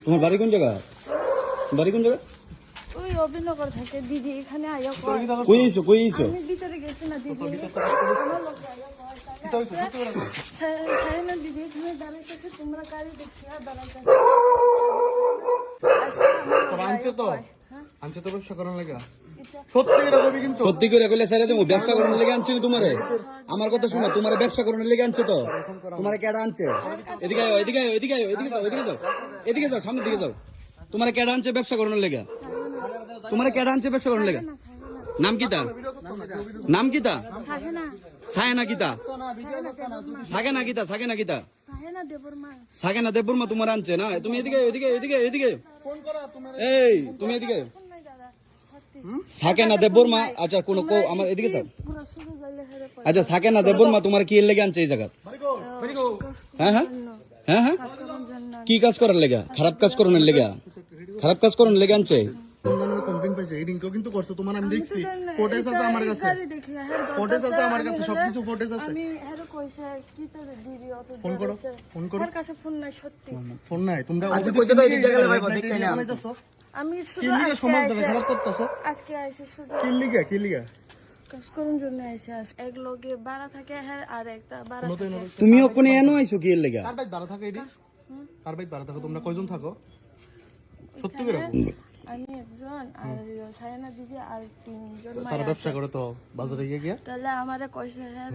তোমার বাড়ি কোন জায়গা? বাড়ি কোন জায়গা? ওই অভিনগর থেকে দিদি এখানে আয়া কর কই আইছো কই আইছো? আমি ভিতরে গেছি না দিদি আমার লোক আয়া কর সাইনা দিদি এখানে দাঁড়াইতেছে তোমরা গাড়ি দেখিয়া দাঁড়াইতেছে আনছে তো ব্যবসা করার লাগা সত্যি করে কবি কিন্তু সত্যি করে কইলে স্যার তুমি ব্যবসা করার লাগি আনছি তোমারে। আমার কথা শুনো, তোমারে ব্যবসা করার লাগি আনছে তো। তোমারে কেডা আনছে? এদিকে আও এদিকে আও এদিকে আও এদিকে যাও এদিকে যাও এদিকে যাও সামনের দিকে যাও। তোমারে কেডা আনছে ব্যবসা করার লাগি? তোমারে কেডা আনছে ব্যবসা করার লাগি? নাম কিতা? নাম কিতা? সাহেনা সাহেনা কিতা? সাগেনা কিতা? সাগেনা কিতা? সাহেনা দেবরমা সাগেনা দেববর্মা তোমার আনছে না? তুমি এদিকে এদিকে এদিকে এদিকে এই তুমি এদিকে ফোন নাই দাদা সত্যি সাকেনা দেববর্মা। আচ্ছা কোন আমার এদিকে যাও। পুরো শুরু যাইলে হেরে পড়ে আচ্ছা সাকেনা দেববর্মা তোমার কি এর লেগে আনছে এই জায়গা? হ্যাঁ হ্যাঁ হ্যাঁ হ্যাঁ কারণ জন্য কি কাজ করার লেগা? খারাপ কাজ করানোর লেগা? খারাপ কাজ করানোর লেগে আনছে? কমপ্লেইন পাইছে এই দিনকেও কিন্তু করছো তোমার আমি দেখছি ফুটেজ আছে আমার কাছে গাড়ি দেখি হেরে ফুটেজ আছে আমার কাছে সবকিছু ফুটেজ আছে আমি হেরে কইছে কি তোর দিদি অত ফোন করো ফোন করো তার কাছে ফোন নাই সত্যি ফোন নাই তোমরা আচ্ছা কইছে তো এই জায়গা ভাই দেখাই না আমি শুধু কিল্লিগে আজকে সমাজ আইছি খারাপ করতেছো আজকে আইছি শুধু কিল্লিগে কাজ করার জন্য আইছি এক লগে বাড়া থাকে হ্যাঁ আর একটা বাড়া থাকে তুমিও কোনে এনো আইছো কি এর লেগা? কার বাইত ভাড়া থাকে এডি কার বাইত ভাড়া থাকে তোমরা কয়জন থাকো সত্যি করে আমি একজন আর সায়না দিদি আর তিনজন তারা ব্যবসা করে তো বাজারে গিয়ে তাহলে আমারে কইছে হ্যাঁ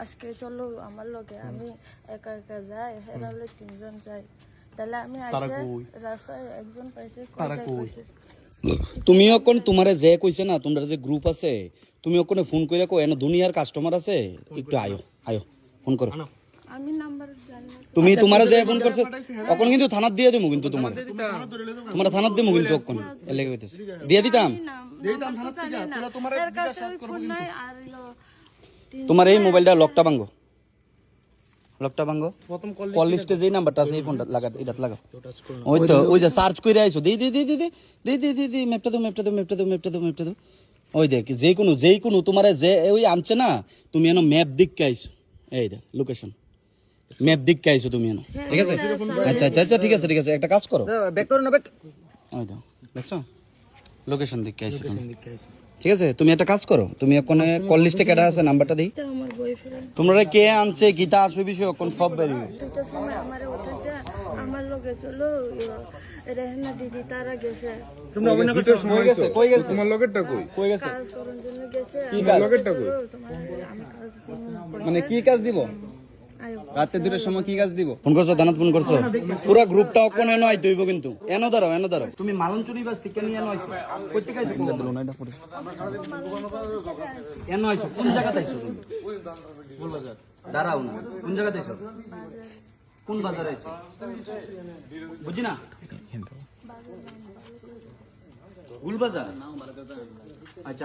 আজকে চলো আমার লগে আমি একা একা যাই হ্যাঁ তাহলে তিনজন যাই তাহলে আমি আইছে রাস্তায় একজন পাইছে কইছে তুমিও কোন তোমারে যে কইছে না তোমরা যে গ্রুপ আছে তুমিও কোনে ফোন কইরা কো এনো দুনিয়ার কাস্টমার আছে একটু আয়ো আয়ো ফোন করো। আমি নাম্বার জানি না তুমি তোমারে যে ফোন করছো তখন কিন্তু থানাত দিয়ে দেবো কিন্তু তোমার থানাত দেবো কিন্তু তখন এর লেগে কইতেছে দিয়ে দিতাম। দিতাম থানা থেকে তোরা তোমার কাছে ফোন নাই আর তোমার এই মোবাইলটা লকটা ভাঙো কল লিস্টে যে নাম্বারটা আছে এই ফোনটা লাগা এটা লাগাও। ওই তো ওই যে সার্চ কইরা আইছো দি দি দি দি দি দি দি দি ম্যাপটা দাও ওই দেখ যেই কোনো তোমারে যে ওই আনছে না তুমি এনো ম্যাপ দিককে আইছো এই দে লোকেশন ম্যাপ দিককে আইছো তুমি এনো ঠিক আছে। আচ্ছা আচ্ছা আচ্ছা ঠিক আছে একটা কাজ করো ব্যাক করো না ব্যাক ওই দাও দেখছো লোকেশন দিককে আইছো তুমি ঠিক আছে। তুমি একটা কাজ করো তুমি ওখানে কল লিস্টে কেডা আছে নাম্বারটা দেই আমার বয়ফ্রেন্ড তোমরা কে আনছে গীতা আসবে বিষয় কোন সব বেরিয়ে দুটো সময় আমারে উঠেছে আমার লগে চলো রেহনা দিদি তারা গেছে তোমরা অভিনয় করতে কই গেছে তোমার লগেরটা কই গেছে কাজ করার জন্য গেছে কি কাজ লগেরটা কই তোমার আমি কাজ দিন মানে কি কাজ দিব আয়ো রাতে দুটোর সময় কি কাজ দিব ফোন করছো দানাত ফোন করছো পুরা গ্রুপটা কোন এনো আইতে হইব কিন্তু এনো দাঁড়াও তুমি মালঞ্চুরি বাস থেকে নিয়ে এনো আইছো কই থেকে আইছো কোন দিলো না এটা পড়ে এনো আইছো কোন জায়গাতে আইছো তুমি ফুলবাজার দাঁড়াও না কোন জায়গাতে আইছো কোন বাজারে আইছো বুঝি না গুলবাজার আচ্ছা